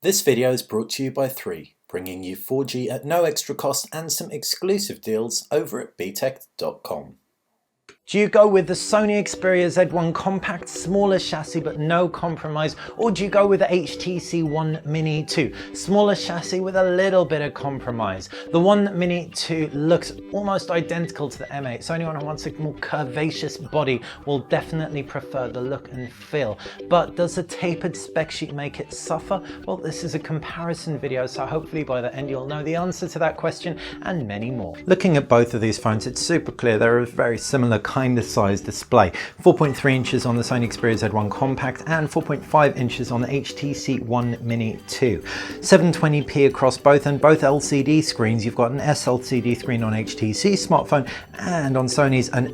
This video is brought to you by 3, bringing you 4G at no extra cost and some exclusive deals over at btech.com. Do you go with the Sony Xperia Z1 Compact, smaller chassis but no compromise, or do you go with the HTC One Mini 2, smaller chassis with a little bit of compromise? The One Mini 2 looks almost identical to the M8, so anyone who wants a more curvaceous body will definitely prefer the look and feel. But does the tapered spec sheet make it suffer? Well, this is a comparison video, so hopefully by the end you'll know the answer to that question and many more. Looking at both of these phones, it's super clear they're a very similar kind of size display. 4.3 inches on the Sony Xperia Z1 Compact and 4.5 inches on the HTC One Mini 2. 720p across both, and both LCD screens. You've got an SLCD screen on HTC smartphone and on Sony's an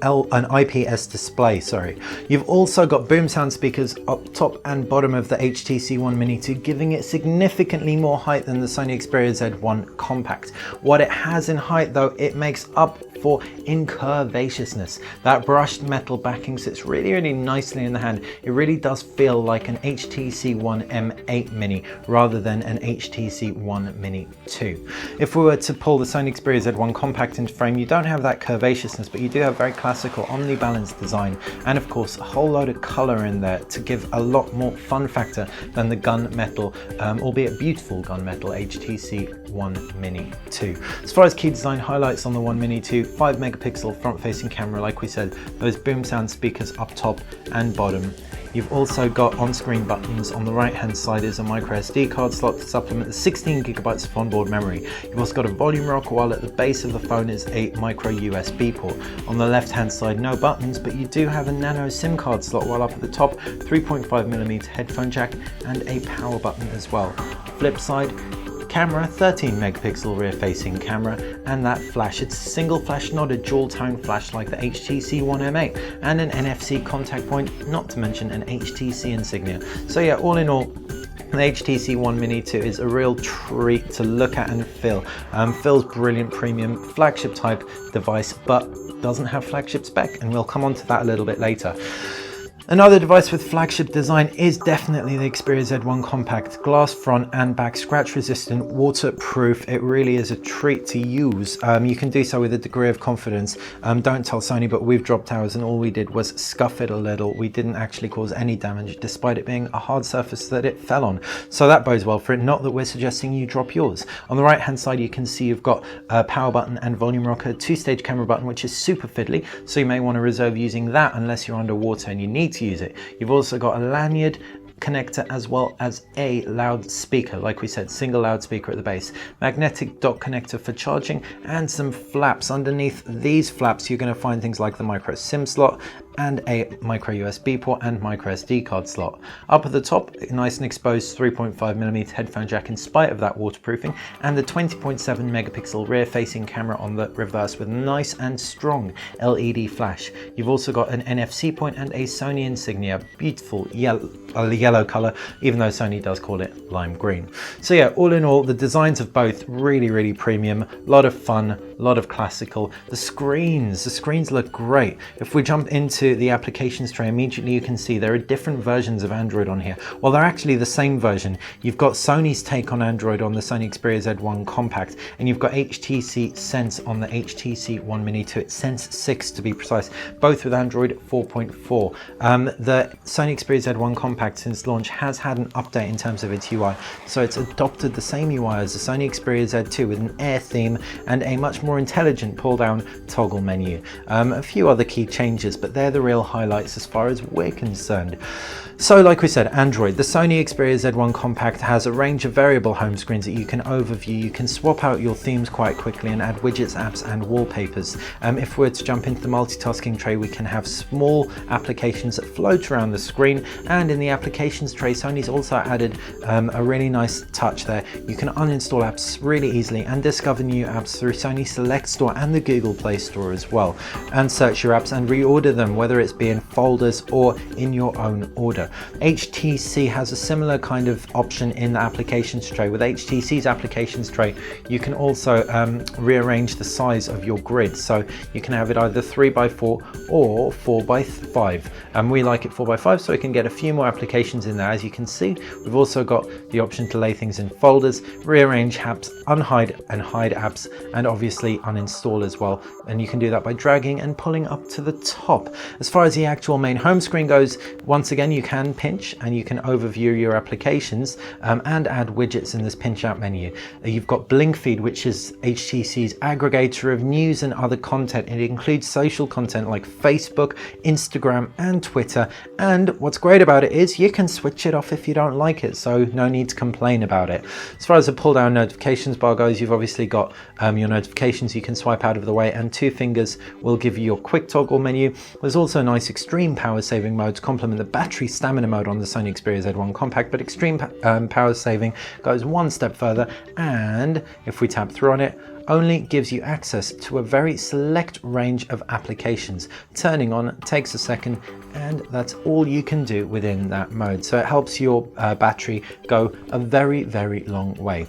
IPS display, sorry. You've also got boom sound speakers up top and bottom of the HTC One Mini 2, giving it significantly more height than the Sony Xperia Z1 Compact. What it has in height though, it makes up for in curvaceousness. That brushed metal backing sits really nicely in the hand. It really does feel like an HTC One M8 Mini rather than an HTC One Mini 2. If we were to pull the Sony Xperia Z1 Compact into frame, you don't have that curvaceousness, but you do have very classical omni-balanced design and of course a whole load of color in there to give a lot more fun factor than the gunmetal, albeit beautiful gunmetal HTC One Mini 2. As far as key design highlights on the One Mini 2, 5 megapixel front-facing camera, like we said, those boom sound speakers up top and bottom. You've also got on-screen buttons. On the right-hand side is a micro SD card slot to supplement the 16 gigabytes of onboard memory. You've also got a volume rocker, while at the base of the phone is a micro USB port. On the left-hand side, no buttons, but you do have a nano SIM card slot, while up at the top, 3.5mm headphone jack and a power button as well. Flip side, camera, 13 megapixel rear facing camera, and that flash, it's a single flash, not a dual tone flash like the HTC One M8, and an NFC contact point, not to mention an HTC insignia. So yeah, all in all, the HTC One Mini 2 is a real treat to look at and feel. Feels brilliant, premium, flagship type device, but doesn't have flagship spec, and we'll come on to that a little bit later. Another device with flagship design is definitely the Xperia Z1 Compact. Glass front and back, scratch resistant, waterproof. It really is a treat to use. You can do so with a degree of confidence. Don't tell Sony, but we've dropped ours and all we did was scuff it a little. We didn't actually cause any damage despite it being a hard surface that it fell on. So that bodes well for it, not that we're suggesting you drop yours. On the right hand side you can see you've got a power button and volume rocker, two-stage camera button which is super fiddly, so you may want to reserve using that unless you're underwater and you need to use it. You've also got a lanyard connector as well as a loudspeaker, like we said, single loudspeaker at the base, magnetic dock connector for charging, and some flaps. Underneath these flaps you're going to find things like the micro SIM slot and a micro USB port and micro SD card slot. Up at the top, a nice and exposed 3.5mm headphone jack in spite of that waterproofing, and the 20.7 megapixel rear facing camera on the reverse with nice and strong LED flash. You've also got an NFC point and a Sony insignia, beautiful yellow color, even though Sony does call it lime green. So yeah, all in all, the designs of both really premium, a lot of fun, a lot of classical. The screens look great. If we jump into the applications tray, immediately you can see there are different versions of Android on here. Well, they're actually the same version. You've got Sony's take on Android on the Sony Xperia Z1 Compact, and you've got HTC Sense on the HTC One Mini 2. It's Sense 6 to be precise, both with Android 4.4. The Sony Xperia Z1 Compact since launch has had an update in terms of its UI, so it's adopted the same UI as the Sony Xperia Z2 with an Air theme and a much more intelligent pull-down toggle menu. A few other key changes, but they're the real highlights as far as we're concerned. So like we said, Android. The Sony Xperia Z1 Compact has a range of variable home screens that you can overview. You can swap out your themes quite quickly and add widgets, apps and wallpapers. If we were to jump into the multitasking tray, we can have small applications that float around the screen, and in the applications tray Sony's also added a really nice touch there. You can uninstall apps really easily and discover new apps through Sony's Select Store and the Google Play Store as well, and search your apps and reorder them, whether it's be in folders or in your own order. HTC has a similar kind of option in the applications tray. With HTC's applications tray, you can also rearrange the size of your grid, so you can have it either 3x4 or 4x5, and we like it 4x5 so we can get a few more applications in there. As you can see, we've also got the option to lay things in folders, rearrange apps, unhide and hide apps, and obviously uninstall as well, and you can do that by dragging and pulling up to the top. As far as the actual main home screen goes, once again you can pinch and you can overview your applications and add widgets in this pinch out menu. You've got Blink Feed, which is HTC's aggregator of news and other content. It includes social content like Facebook, Instagram and Twitter, and what's great about it is you can switch it off if you don't like it, so no need to complain about it. As far as the pull down notifications bar goes, you've obviously got your notifications you can swipe out of the way, and 2 fingers will give you your quick toggle menu. There's also a nice extreme power saving mode to complement the battery stamina mode on the Sony Xperia Z1 Compact, but extreme power saving goes one step further, and if we tap through on it, only gives you access to a very select range of applications. Turning on takes a second, and that's all you can do within that mode. So it helps your battery go a very long way.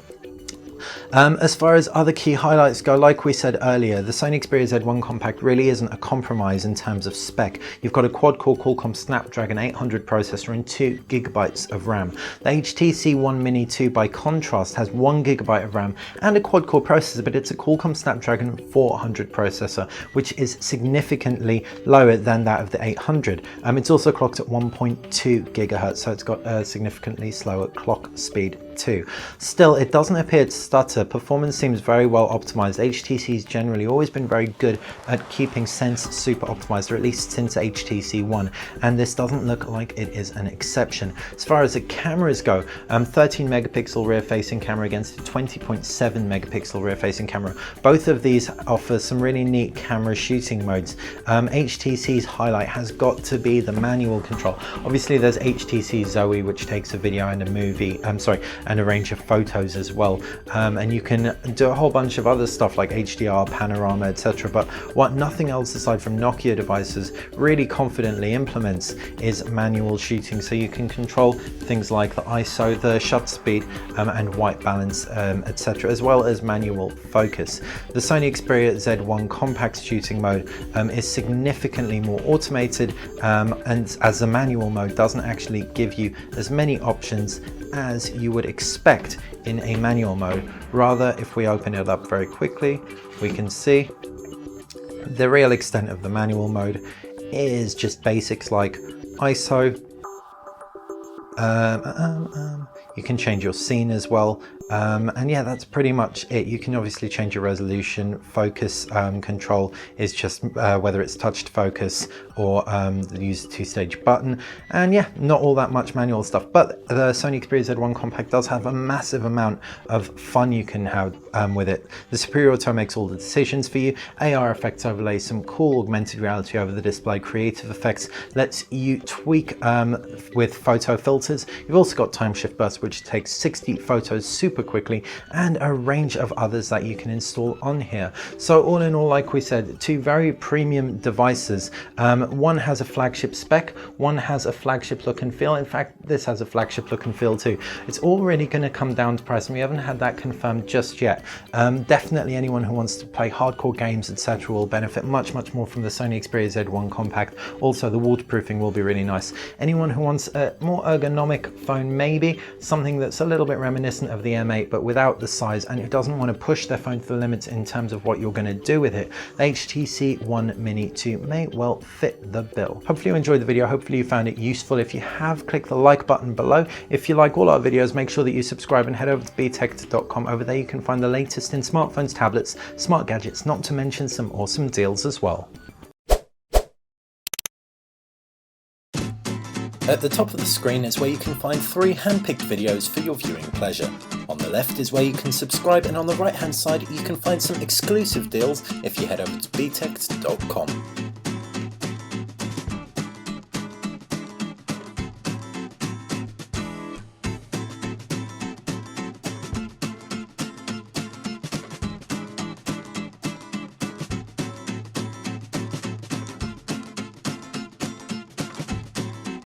As far as other key highlights go, like we said earlier, the Sony Xperia Z1 Compact really isn't a compromise in terms of spec. You've got a quad-core Qualcomm Snapdragon 800 processor and 2 GB of RAM. The HTC One Mini 2, by contrast, has 1 GB of RAM and a quad-core processor, but it's a Qualcomm Snapdragon 400 processor, which is significantly lower than that of the 800. It's also clocked at 1.2 GHz, so it's got a significantly slower clock speed too. Still, it doesn't appear to stutter. Performance seems very well optimized. HTC's generally always been very good at keeping Sense super optimized, or at least since HTC One, and this doesn't look like it is an exception. As far as the cameras go, 13 megapixel rear facing camera against a 20.7 megapixel rear facing camera. Both of these offer some really neat camera shooting modes. HTC's highlight has got to be the manual control. Obviously there's HTC Zoe, which takes a video and a movie, and a range of photos as well, and you can do a whole bunch of other stuff like HDR, panorama, etc. But what nothing else aside from Nokia devices really confidently implements is manual shooting, so you can control things like the ISO, the shutter speed, and white balance, etc., as well as manual focus. The Sony Xperia Z1 Compact shooting mode is significantly more automated, and as the manual mode doesn't actually give you as many options as you would expect in a manual mode. Rather, if we open it up very quickly, we can see the real extent of the manual mode is just basics like ISO. You can change your scene as well, and yeah, that's pretty much it. You can obviously change your resolution. Focus control is just whether it's touched focus or use the 2-stage button, and yeah, not all that much manual stuff. But the Sony Xperia Z1 Compact does have a massive amount of fun you can have with it. The Superior Auto makes all the decisions for you. AR effects overlay some cool augmented reality over the display. Creative Effects lets you tweak with photo filters. You've also got Time Shift Burst, which takes 60 photos super quickly, and a range of others that you can install on here. So all in all, like we said, 2 very premium devices. One has a flagship spec, one has a flagship look and feel. In fact, this has a flagship look and feel too. It's already going to come down to price, and we haven't had that confirmed just yet. Definitely anyone who wants to play hardcore games, etc., will benefit much more from the Sony Xperia Z1 Compact. Also, the waterproofing will be really nice. Anyone who wants a more ergonomic phone, maybe something that's a little bit reminiscent of the M8 but without the size, and who doesn't want to push their phone to the limits in terms of what you're going to do with it, the HTC One Mini 2 may well fit the bill. Hopefully you enjoyed the video. Hopefully you found it useful. If you have, click the like button below. If you like all our videos, make sure that you subscribe and head over to btech.com. Over there you can find the latest in smartphones, tablets, smart gadgets, not to mention some awesome deals as well. At the top of the screen is where you can find 3 hand-picked videos for your viewing pleasure. On the left is where you can subscribe, and on the right hand side you can find some exclusive deals if you head over to btech.com.